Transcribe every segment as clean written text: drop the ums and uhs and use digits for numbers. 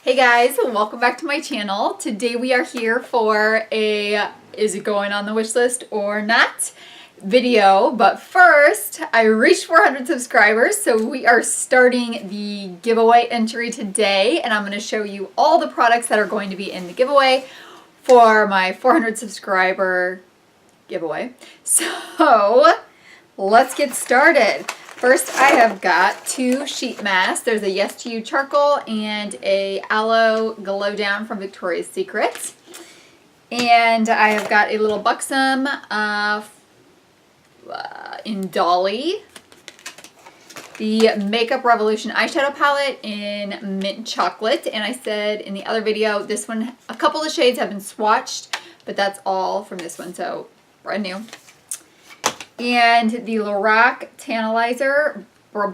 Hey guys, welcome back to my channel. Today we are here for a is it going on the wish list or not video, but first I reached 400 subscribers, so we are starting the giveaway entry today, and I'm going to show you all the products that are going to be in the giveaway for my 400 subscriber giveaway. So let's get started. First, I have got two sheet masks. There's a Yes to You charcoal and a aloe glow down from Victoria's Secret. And I have got a little buxom in Dolly. The Makeup Revolution eyeshadow palette in mint chocolate. And I said in the other video, this one, a couple of shades have been swatched, but that's all from this one, so brand new. And the Lorac Tantalizer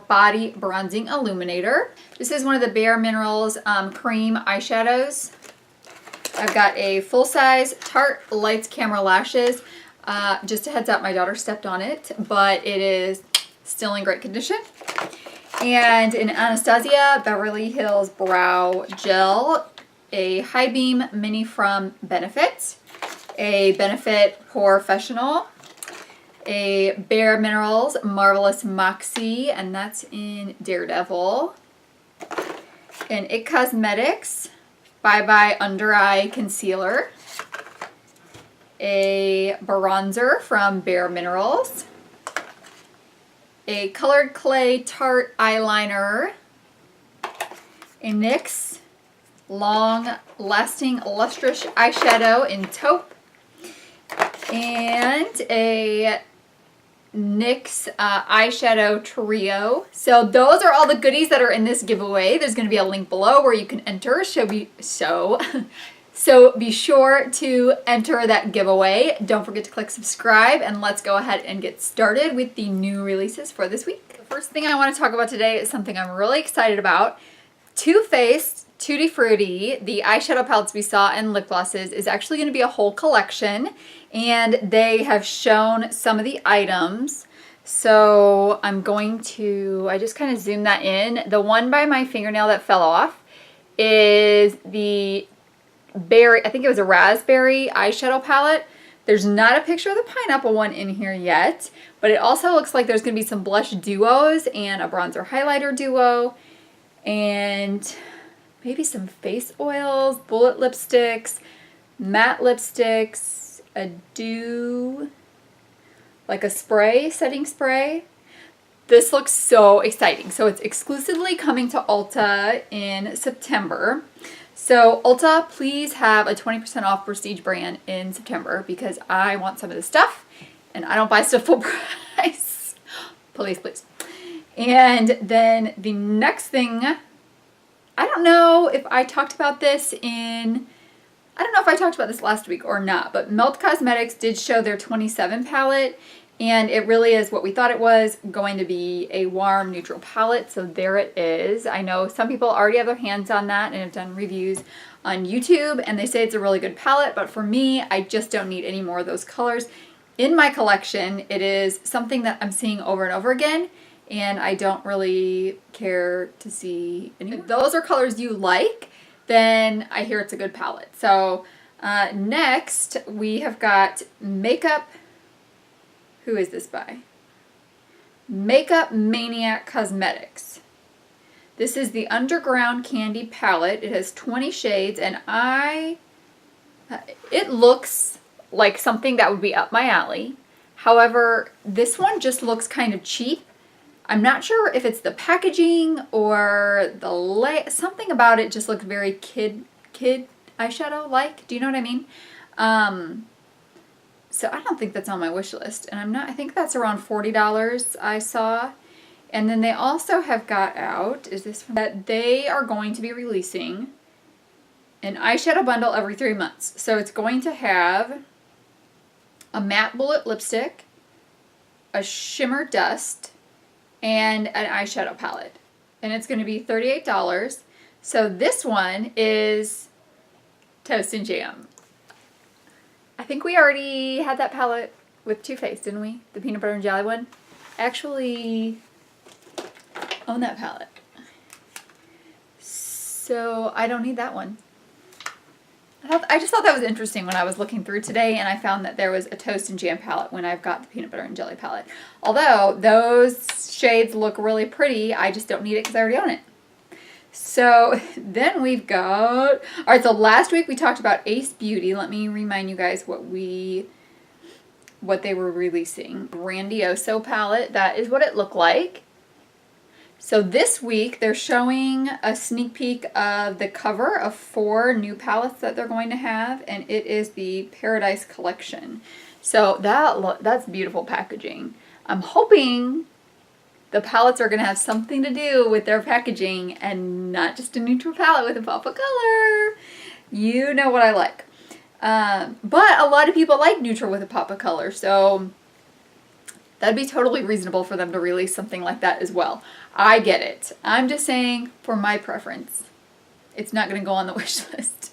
Body Bronzing Illuminator. This is one of the Bare Minerals cream eyeshadows. I've got a full-size Tarte Lights Camera Lashes. Just a heads up, my daughter stepped on it, but it is still in great condition. And an Anastasia Beverly Hills Brow Gel. A High Beam Mini from Benefit. A Benefit Professional. A Bare Minerals Marvelous Moxie, and that's in Daredevil. An IT Cosmetics Bye Bye Under Eye Concealer. A bronzer from Bare Minerals. A Colored Clay Tarte Eyeliner. A NYX Long Lasting Lustrous Eyeshadow in Taupe. And a NYX eyeshadow trio. So those are all the goodies that are in this giveaway. There's going to be a link below where you can enter. So be sure to enter that giveaway. Don't forget to click subscribe, and let's go ahead and get started with the new releases for this week. The first thing I want to talk about today is something I'm really excited about. Too Faced Tutti Frutti, the eyeshadow palettes we saw and lip glosses, is actually going to be a whole collection, and they have shown some of the items. So I'm going to, I just kind of zoomed that in. The one by my fingernail that fell off is the berry, I think it was a raspberry eyeshadow palette. There's not a picture of the pineapple one in here yet, but it also looks like there's going to be some blush duos and a bronzer highlighter duo, and maybe some face oils, bullet lipsticks, matte lipsticks, a dew, like a spray, setting spray. This looks so exciting. So it's exclusively coming to Ulta in September. So Ulta, please have a 20% off Prestige brand in September, because I want some of this stuff and I don't buy stuff full price. Please, please. And then the next thing, I don't know if I talked about this last week or not, but Melt Cosmetics did show their 27 palette, and it really is what we thought it was, going to be a warm neutral palette. So there it is. I know some people already have their hands on that and have done reviews on YouTube, and they say it's a really good palette, but for me, I just don't need any more of those colors in my collection. It is something that I'm seeing over and over again, and I don't really care to see any. If those are colors you like, then I hear it's a good palette. So next we have got Makeup, who is this by? Makeup Maniac Cosmetics. This is the Underground Candy palette. It has 20 shades, and it looks like something that would be up my alley. However, this one just looks kind of cheap. I'm not sure if it's the packaging or the something about it just looks very kid eyeshadow like. Do you know what I mean? So I don't think that's on my wish list, and I think that's around $40 I saw. And then they also have got out, is this one, that they are going to be releasing an eyeshadow bundle every 3 months. So it's going to have a matte bullet lipstick, a shimmer dust, and an eyeshadow palette. And it's going to be $38. So this one is Toast and Jam. I think we already had that palette with Too Faced, didn't we? The peanut butter and jelly one. Actually own that palette. So I don't need that one. I just thought that was interesting when I was looking through today, and I found that there was a toast and jam palette when I've got the peanut butter and jelly palette. Although those shades look really pretty, I just don't need it because I already own it. So then we've got, all right, so last week we talked about Ace Beauty. Let me remind you guys what they were releasing. Grandioso palette, that is what it looked like. So this week they're showing a sneak peek of the cover of 4 new palettes that they're going to have, and it is the Paradise Collection. So that's beautiful packaging. I'm hoping the palettes are going to have something to do with their packaging and not just a neutral palette with a pop of color. You know what I like. But a lot of people like neutral with a pop of color, so that'd be totally reasonable for them to release something like that as well. I get it. I'm just saying, for my preference, it's not going to go on the wish list.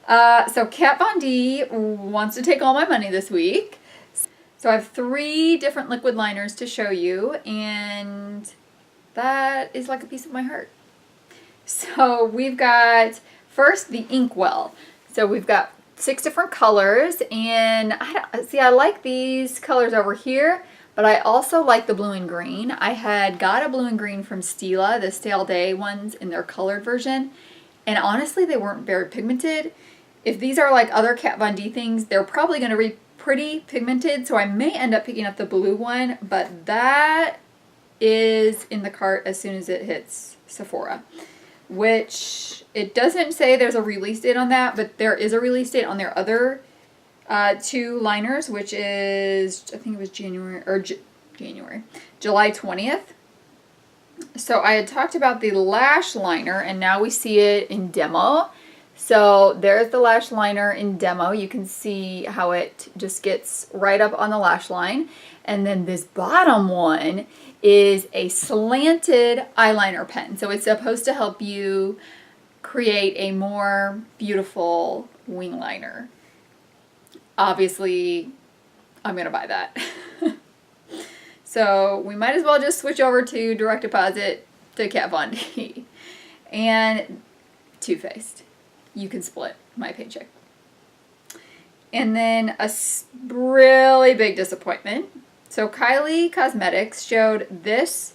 So Kat Von D wants to take all my money this week. So I have 3 different liquid liners to show you, and that is like a piece of my heart. So we've got, first, the Inkwell. So we've got 6 different colors, and I like these colors over here, but I also like the blue and green. I had got a blue and green from Stila, the Stale Day ones in their colored version, and honestly they weren't very pigmented. If these are like other Kat Von D things, they're probably going to be pretty pigmented, so I may end up picking up the blue one, but that is in the cart as soon as it hits Sephora. Which, it doesn't say there's a release date on that, but there is a release date on their other 2 liners, which is, I think it was July 20th. So I had talked about the lash liner, and now we see it in demo. So there's the lash liner in demo. You can see how it just gets right up on the lash line. And then this bottom one is a slanted eyeliner pen. So it's supposed to help you create a more beautiful wing liner. Obviously, I'm going to buy that. So we might as well just switch over to direct deposit to Kat Von D. And Too Faced. You can split my paycheck. And then a really big disappointment. So Kylie Cosmetics showed this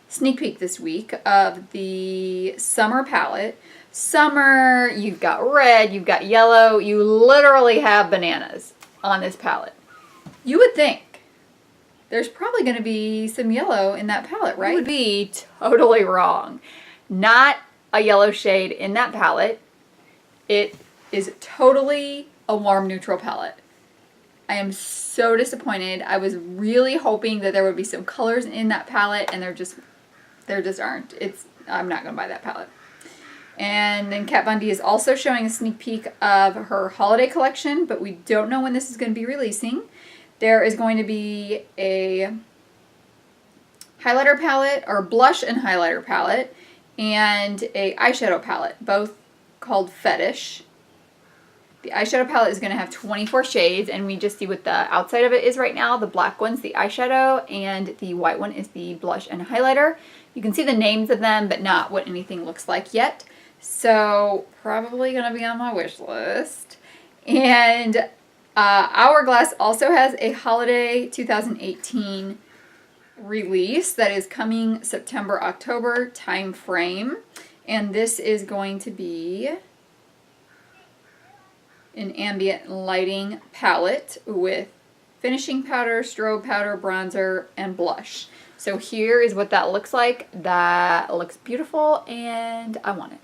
sneak peek this week of the summer palette. Summer, you've got red, you've got yellow, you literally have bananas on this palette. You would think there's probably going to be some yellow in that palette, right? You would be totally wrong. Not a yellow shade in that palette. It is totally a warm neutral palette. I am so disappointed. I was really hoping that there would be some colors in that palette, and there just aren't. I'm not going to buy that palette. And then Kat Von D is also showing a sneak peek of her holiday collection, but we don't know when this is going to be releasing. There is going to be a highlighter palette, or blush and highlighter palette, and a eyeshadow palette, both called Fetish. The eyeshadow palette is going to have 24 shades, and we just see what the outside of it is right now. The black one's the eyeshadow, and the white one is the blush and highlighter. You can see the names of them, but not what anything looks like yet. So probably going to be on my wish list. And Hourglass also has a holiday 2018 release that is coming September-October time frame. And this is going to be an ambient lighting palette with finishing powder, strobe powder, bronzer, and blush. So here is what that looks like. That looks beautiful, and I want it.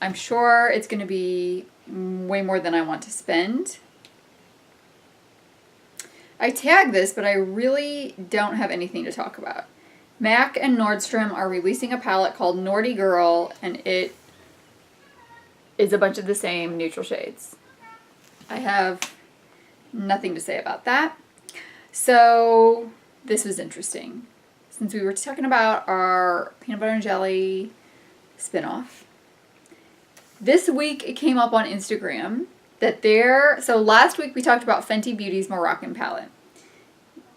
I'm sure it's going to be way more than I want to spend. I tagged this, but I really don't have anything to talk about. MAC and Nordstrom are releasing a palette called Nordy Girl, and it is a bunch of the same neutral shades. I have nothing to say about that. So this was interesting. Since we were talking about our peanut butter and jelly spinoff, this week it came up on Instagram that so last week we talked about Fenty Beauty's Moroccan palette.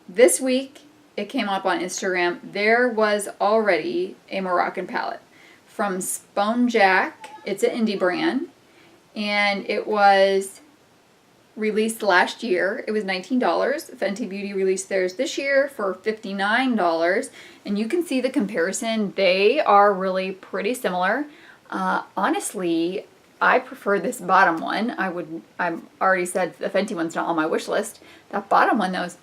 This week it came up on Instagram. There was already a Moroccan palette. from Sponejack. It's an indie brand, and it was released last year. It was $19. Fenty Beauty released theirs this year for $59, and you can see the comparison. They are really pretty similar. Honestly, I prefer this bottom one. I already said the Fenty one's not on my wish list. That bottom one, though, it's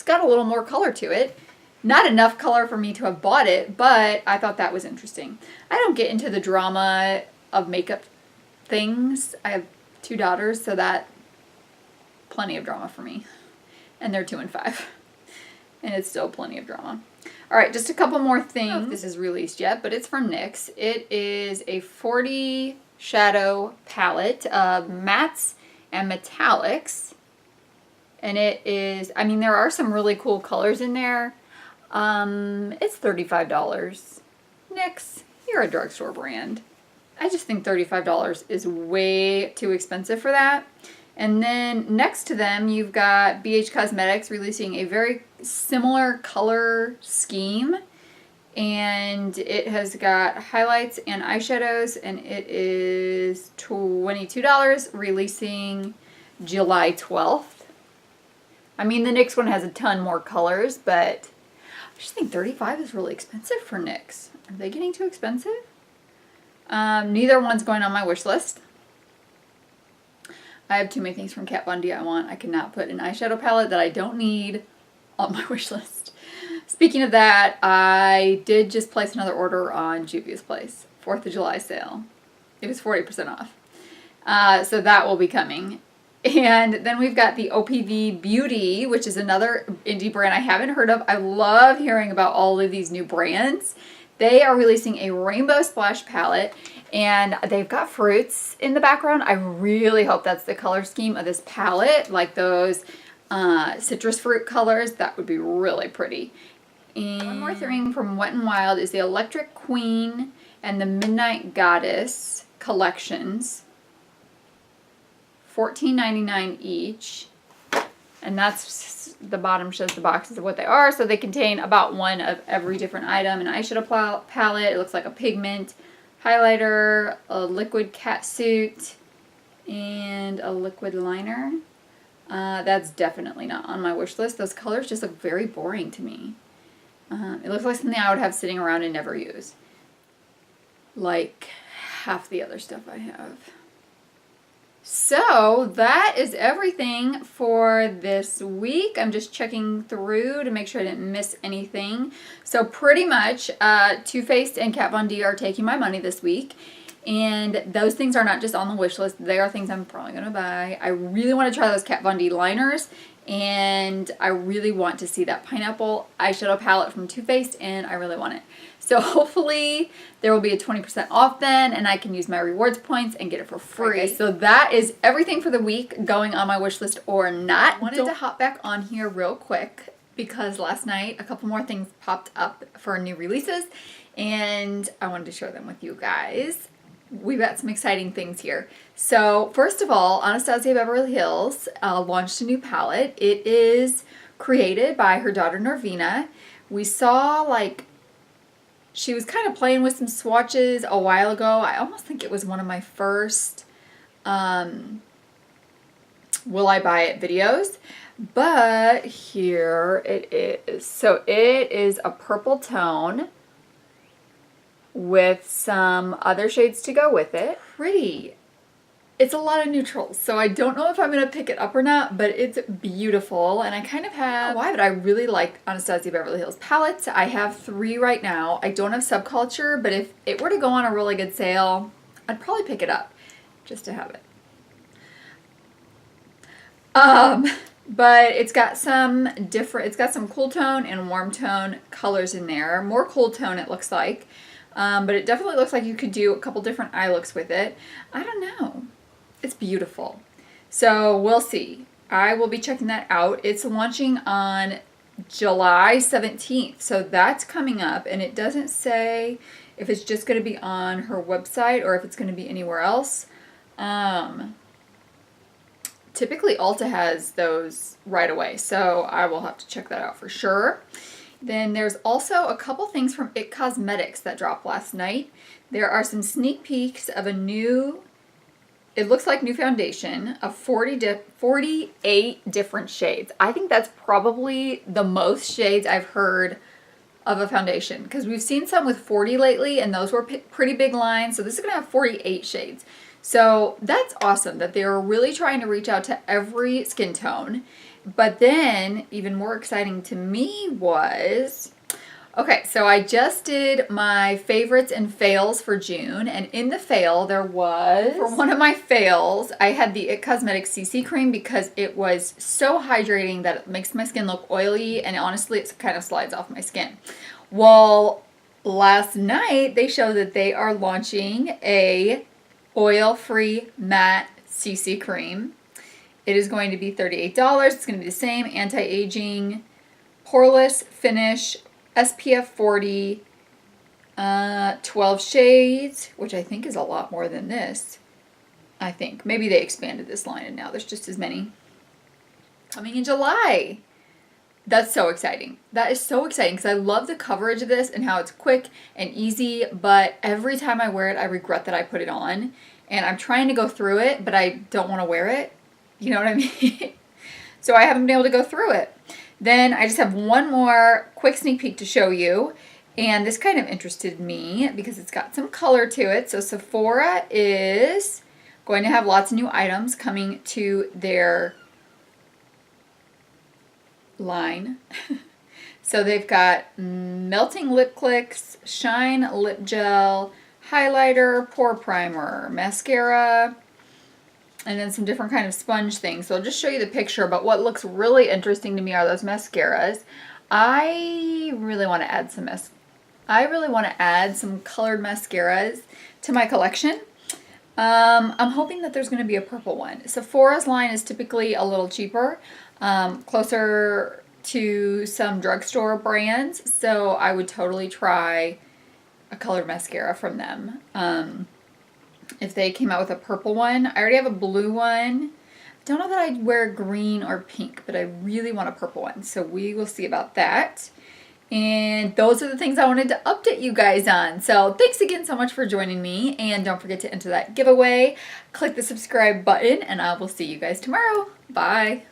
got a little more color to it. Not enough color for me to have bought it, but I thought that was interesting. I don't get into the drama of makeup things. I have 2 daughters, so that plenty of drama for me. And they're 2 and 5. And it's still plenty of drama. Alright, just a couple more things. I don't know if this is released yet, but it's from NYX. It is a 40 shadow palette of mattes and metallics. And it is, I mean, there are some really cool colors in there. It's $35. NYX, you're a drugstore brand. I just think $35 is way too expensive for that. And then next to them, you've got BH Cosmetics releasing a very similar color scheme. And it has got highlights and eyeshadows, and it is $22, releasing July 12th. I mean, the NYX one has a ton more colors, but I just think $35 is really expensive for NYX. Are they getting too expensive? Neither one's going on my wish list. I have too many things from Kat Von D I want. I cannot put an eyeshadow palette that I don't need on my wish list. Speaking of that, I did just place another order on Juvia's Place. 4th of July sale. It was 40% off. So that will be coming. And then we've got the OPV Beauty, which is another indie brand I haven't heard of. I love hearing about all of these new brands. They are releasing a Rainbow Splash palette, and they've got fruits in the background. I really hope that's the color scheme of this palette, like those citrus fruit colors. That would be really pretty. And one more thing from Wet n Wild is the Electric Queen and the Midnight Goddess collections. $14.99 each. And that's, the bottom shows the boxes of what they are. So they contain about one of every different item. An eyeshadow palette, it looks like a pigment highlighter, a liquid catsuit, and a liquid liner. That's definitely not on my wish list. Those colors just look very boring to me. It looks like something I would have sitting around and never use. Like half the other stuff I have. So that is everything for this week. I'm just checking through to make sure I didn't miss anything. So pretty much Too Faced and Kat Von D are taking my money this week. And those things are not just on the wish list. They are things I'm probably going to buy. I really want to try those Kat Von D liners. And I really want to see that pineapple eyeshadow palette from Too Faced, and I really want it. So hopefully there will be a 20% off then, and I can use my rewards points and get it for free. Okay, so that is everything for the week, going on my wish list or not. I wanted to hop back on here real quick because last night a couple more things popped up for new releases, and I wanted to share them with you guys. We've got some exciting things here. So first of all, Anastasia Beverly Hills launched a new palette. It is created by her daughter Norvina. We saw like she was kind of playing with some swatches a while ago. I almost think it was one of my first Will I Buy It videos. But here it is. So it is a purple tone with some other shades to go with it. Pretty. It's a lot of neutrals, so I don't know if I'm going to pick it up or not, but it's beautiful, and I kind of have, I don't know why, but I really like Anastasia Beverly Hills palettes. I have 3 right now. I don't have Subculture, but if it were to go on a really good sale, I'd probably pick it up just to have it. But it's got some different, it's got some cool tone and warm tone colors in there. More cool tone it looks like. But it definitely looks like you could do a couple different eye looks with it. I don't know. It's beautiful. So we'll see. I will be checking that out. It's launching on July 17th. So that's coming up. And it doesn't say if it's just going to be on her website or if it's going to be anywhere else. Typically Ulta has those right away. So I will have to check that out for sure. Then there's also a couple things from IT Cosmetics that dropped last night. There are some sneak peeks of a new, it looks like new foundation of 48 different shades. I think that's probably the most shades I've heard of a foundation, because we've seen some with 40 lately and those were pretty big lines. So this is going to have 48 shades. So that's awesome that they're really trying to reach out to every skin tone. But then even more exciting to me was, okay, so I just did my favorites and fails for June, and in the fail there was, for one of my fails, I had the IT Cosmetics CC cream because it was so hydrating that it makes my skin look oily, and honestly it kind of slides off my skin. Well, last night they showed that they are launching a oil-free matte CC cream. It is going to be $38. It's going to be the same anti-aging, poreless finish, SPF 40, 12 shades, which I think is a lot more than this. I think. Maybe they expanded this line and now there's just as many. Coming in July. That's so exciting. That is so exciting because I love the coverage of this and how it's quick and easy, but every time I wear it, I regret that I put it on. And I'm trying to go through it, but I don't want to wear it. You know what I mean? So I haven't been able to go through it. Then I just have one more quick sneak peek to show you. And this kind of interested me because it's got some color to it. So Sephora is going to have lots of new items coming to their line. So they've got melting lip clicks, shine lip gel, highlighter, pore primer, mascara, and then some different kind of sponge things. So I'll just show you the picture, but what looks really interesting to me are those mascaras. I really want to add some colored mascaras to my collection. I'm hoping that there's going to be a purple one. Sephora's line is typically a little cheaper, closer to some drugstore brands, so I would totally try a colored mascara from them. If they came out with a purple one. I already have a blue one. I don't know that I'd wear green or pink, but I really want a purple one. So we will see about that. And those are the things I wanted to update you guys on. So thanks again so much for joining me. And don't forget to enter that giveaway. Click the subscribe button and I will see you guys tomorrow. Bye.